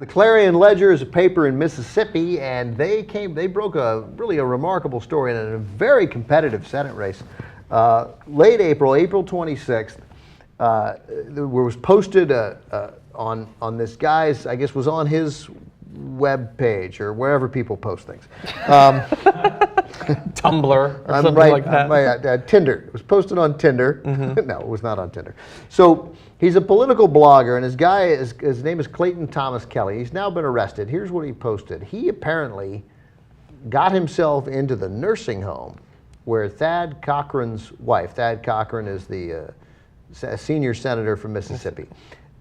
The Clarion-Ledger is a paper in Mississippi, and they broke a remarkable story in a very competitive Senate race. Late April 26th, there was posted on this guy's, I guess was on his web page or wherever people post things. Tumblr or something like that. Tinder. It was posted on Tinder. Mm-hmm. No, it was not on Tinder. So he's a political blogger, and his name is Clayton Thomas Kelly. He's now been arrested. Here's what he posted. He apparently got himself into the nursing home where Thad Cochran's wife, Thad Cochran is the senior senator from Mississippi,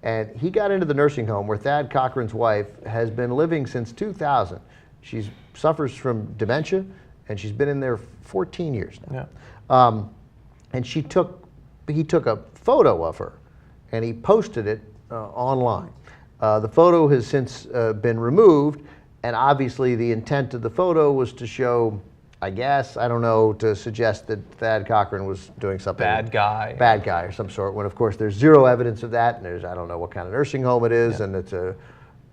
and he got into the nursing home where Thad Cochran's wife has been living since 2000. She suffers from dementia, and she's been in there 14 years now. Yeah. And he took a photo of her, and he posted it online. The photo has since been removed, and obviously the intent of the photo was to show, I guess, I don't know, to suggest that Thad Cochran was doing something. Bad guy or some sort, when of course there's zero evidence of that, and I don't know what kind of nursing home it is, and it's a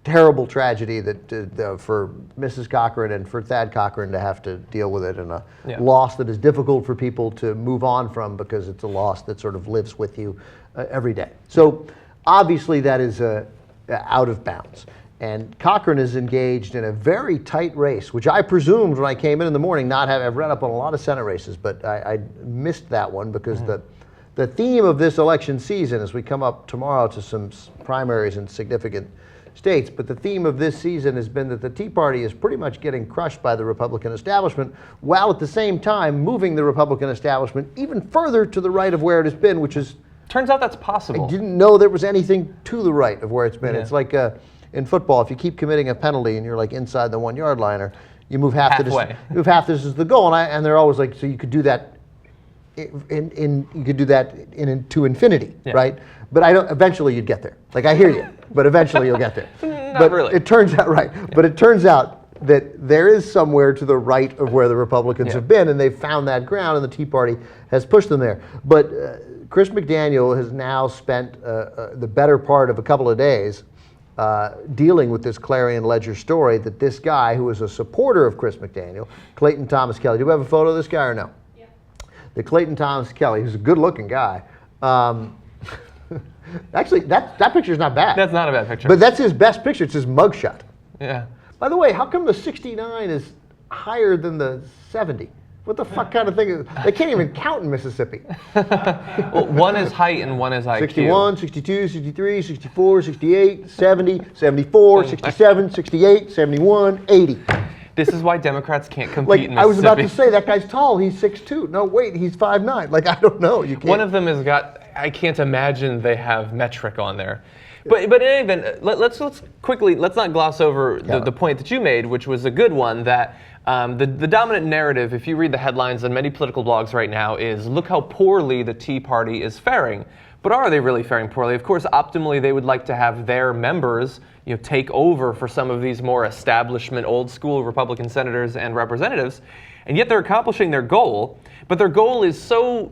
terrible tragedy that for Mrs. Cochran and for Thad Cochran to have to deal with it, and a loss that is difficult for people to move on from because it's a loss that sort of lives with you every day. So obviously that is out of bounds. And Cochran is engaged in a very tight race, which I presumed when I came in the morning, I've read up on a lot of Senate races, but I missed that one because the theme of this election season, as we come up tomorrow to some primaries in significant states, but the theme of this season has been that the Tea Party is pretty much getting crushed by the Republican establishment, while at the same time moving the Republican establishment even further to the right of where it has been, which is... Turns out that's possible. I didn't know there was anything to the right of where it's been. Yeah. It's like in football, if you keep committing a penalty and you're like inside the 1 yard line, or you move half the distance, you move half this is the goal, and they're always like, so you could do that to infinity, right? But eventually you'd get there. Like, I hear you, but eventually you'll get there. Not really. It turns out, right, but it turns out that there is somewhere to the right of where the Republicans have been, and they've found that ground, and the Tea Party has pushed them there. But Chris McDaniel has now spent the better part of a couple of days dealing with this Clarion-Ledger story that this guy, who is a supporter of Chris McDaniel, Clayton Thomas Kelly, do we have a photo of this guy or no? Yeah. The Clayton Thomas Kelly, who's a good-looking guy. Actually, that picture's not bad. That's not a bad picture. But that's his best picture. It's his mugshot. Yeah. By the way, how come the 69 is higher than the 70? What the fuck kind of thing is... They can't even count in Mississippi. Well, one is height and one is IQ. 61, 62, 63, 64, 68, 70, 74, 67, 68, 71, 80. This is why Democrats can't compete in Mississippi. I was about to say, that guy's tall. He's 6'2". No, wait, he's 5'9". Like, I don't know. You can't. One of them has got... I can't imagine they have metric on there. But in any event, let's not gloss over the point that you made, which was a good one, that the dominant narrative, if you read the headlines on many political blogs right now, is look how poorly the Tea Party is faring. But are they really faring poorly? Of course, optimally, they would like to have their members take over for some of these more establishment, old-school Republican senators and representatives, and yet they're accomplishing their goal, but their goal is so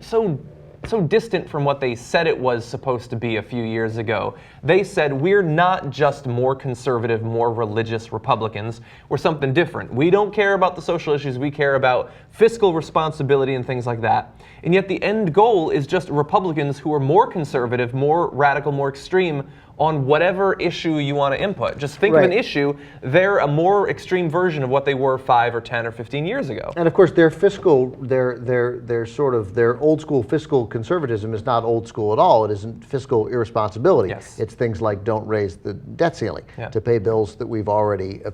distant from what they said it was supposed to be a few years ago. They said, we're not just more conservative, more religious Republicans. We're something different. We don't care about the social issues. We care about fiscal responsibility and things like that. And yet the end goal is just Republicans who are more conservative, more radical, more extreme on whatever issue you want to input. Just think of an issue, they're a more extreme version of what they were 5 or 10 or 15 years ago. And of course their old school fiscal conservatism is not old school at all. It isn't fiscal irresponsibility. Yes. It's things like don't raise the debt ceiling to pay bills that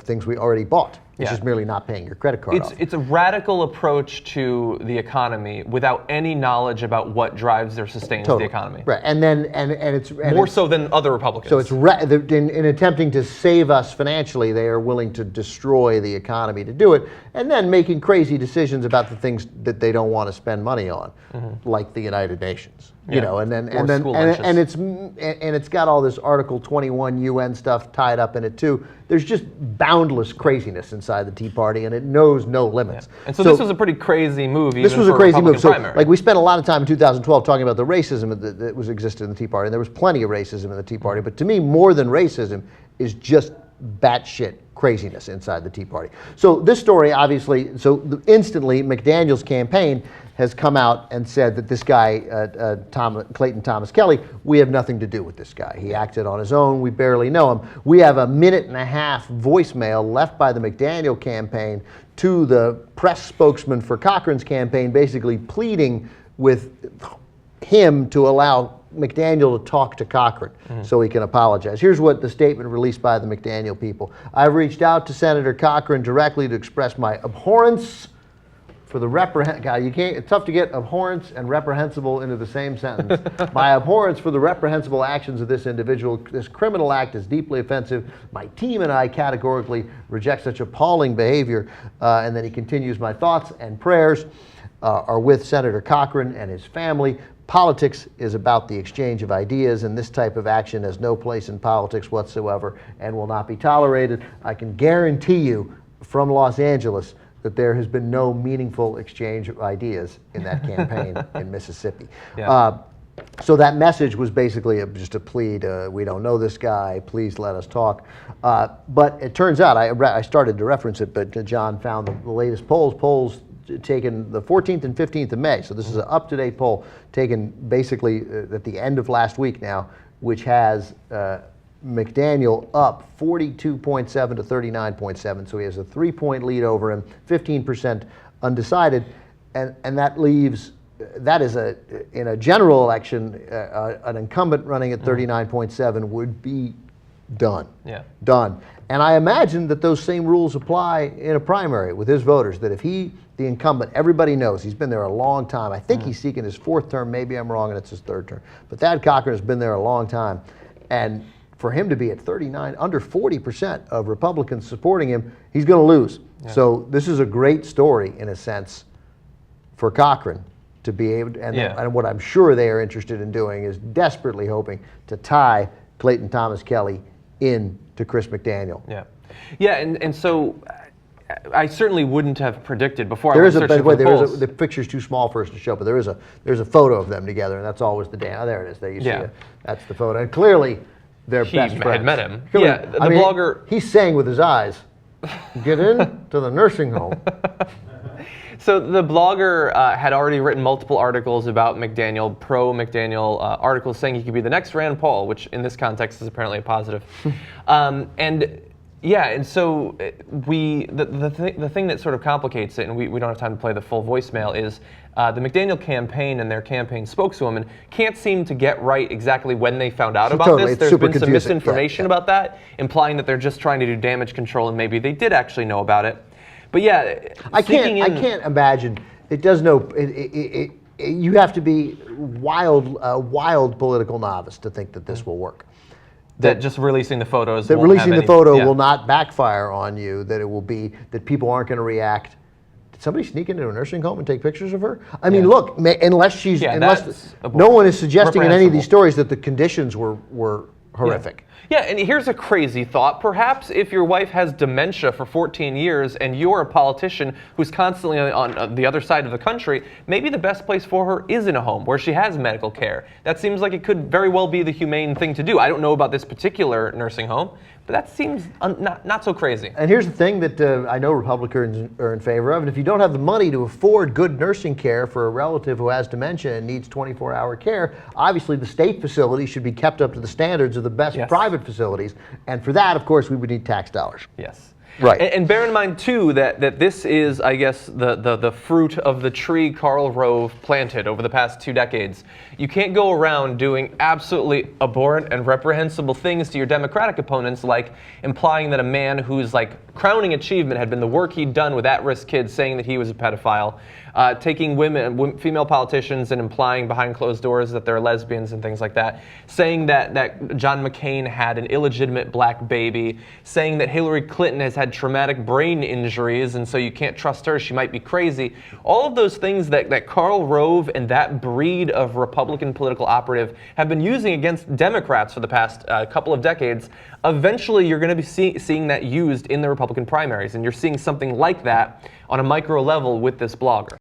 things we already bought. It's just merely not paying your credit card off. It's a radical approach to the economy without any knowledge about what drives or sustains the economy. Right, and it's more so than other Republicans. So it's in attempting to save us financially, they are willing to destroy the economy to do it, and then making crazy decisions about the things that they don't want to spend money on, like the United Nations. It's got all this Article 21 UN stuff tied up in it too. There's just boundless craziness inside the Tea Party, and it knows no limits. Yeah. And so this was a pretty crazy move. This was a crazy move. So, primary. like, we spent a lot of time in 2012 talking about the racism that existed in the Tea Party, and there was plenty of racism in the Tea Party. But to me, more than racism is just batshit craziness inside the Tea Party. So this story, obviously, instantly McDaniel's campaign has come out and said that this guy, Clayton Thomas Kelly, we have nothing to do with this guy. He acted on his own. We barely know him. We have a 1.5-minute voicemail left by the McDaniel campaign to the press spokesman for Cochran's campaign, basically pleading with him to allow McDaniel to talk to Cochran so he can apologize. Here's what the statement released by the McDaniel people. I've reached out to Senator Cochran directly to express my abhorrence for the it's tough to get abhorrence and reprehensible into the same sentence. My abhorrence for the reprehensible actions of this individual. This criminal act is deeply offensive. My team and I categorically reject such appalling behavior. And then he continues, my thoughts and prayers are with Senator Cochran and his family. Politics is about the exchange of ideas, and this type of action has no place in politics whatsoever and will not be tolerated. I can guarantee you from Los Angeles that there has been no meaningful exchange of ideas in that campaign in Mississippi. Yeah. So that message was basically just a plea to, we don't know this guy, please let us talk. But it turns out, I started to reference it, but John found the latest polls taken the 14th and 15th of May. So this is an up-to-date poll taken basically at the end of last week now, which has McDaniel up 42.7 to 39.7. So he has a 3-point lead over him, 15% undecided. And that leaves, that is in a general election, an incumbent running at 39.7 would be done. Yeah. Done. And I imagine that those same rules apply in a primary with his voters, that if the incumbent, everybody knows, he's been there a long time. I think he's seeking his 4th term, maybe I'm wrong and it's his 3rd term. But Thad Cochran has been there a long time. And for him to be at 39, under 40% of Republicans supporting him, he's going to lose. Yeah. So this is a great story, in a sense, for Cochran to be able to, and what I'm sure they are interested in doing is desperately hoping to tie Clayton Thomas Kelly in to Chris McDaniel. Yeah. Yeah, and so I certainly wouldn't have predicted before. There is the picture's too small for us to show, but there's a photo of them together, and that's alwa's the day. Oh, there it is. There you see it. That's the photo. And clearly they're best friends. He had met him. Clearly, the blogger. He's saying with his eyes, get in to the nursing home. So the blogger had already written multiple articles about McDaniel, pro-McDaniel articles saying he could be the next Rand Paul, which in this context is apparently a positive. And so the thing that sort of complicates it, and we don't have time to play the full voicemail, is the McDaniel campaign and their campaign spokeswoman can't seem to get right exactly when they found out about this. There's been some misinformation about that, implying that they're just trying to do damage control, and maybe they did actually know about it. But yeah, I can't imagine. It does no. You have to be wild political novice to think that this will work. That just releasing the photos. That releasing the photo will not backfire on you. That it will be that people aren't going to react. Did somebody sneak into a nursing home and take pictures of her? I mean, look, unless no one is suggesting in any of these stories that the conditions were horrific. Yeah, and here's a crazy thought. Perhaps if your wife has dementia for 14 years and you're a politician who's constantly on the other side of the country, maybe the best place for her is in a home where she has medical care. That seems like it could very well be the humane thing to do. I don't know about this particular nursing home, but that seems not so crazy. And here's the thing that I know Republicans are in favor of, and if you don't have the money to afford good nursing care for a relative who has dementia and needs 24-hour care, obviously the state facility should be kept up to the standards of the best private facilities. And for that, of course, we would need tax dollars. Yes. Right. And bear in mind, too, that this is, I guess, the fruit of the tree Karl Rove planted over the past 2 decades. You can't go around doing absolutely abhorrent and reprehensible things to your Democratic opponents, like implying that a man whose crowning achievement had been the work he'd done with at-risk kids, saying that he was a pedophile, taking female politicians and implying behind closed doors that they're lesbians and things like that, saying that John McCain had an illegitimate black baby, saying that Hillary Clinton has had traumatic brain injuries and so you can't trust her, she might be crazy. All of those things that Karl Rove and that breed of Republican political operative have been using against Democrats for the past couple of decades, eventually you're going to be seeing that used in the Republican primaries, and you're seeing something like that on a micro level with this blogger.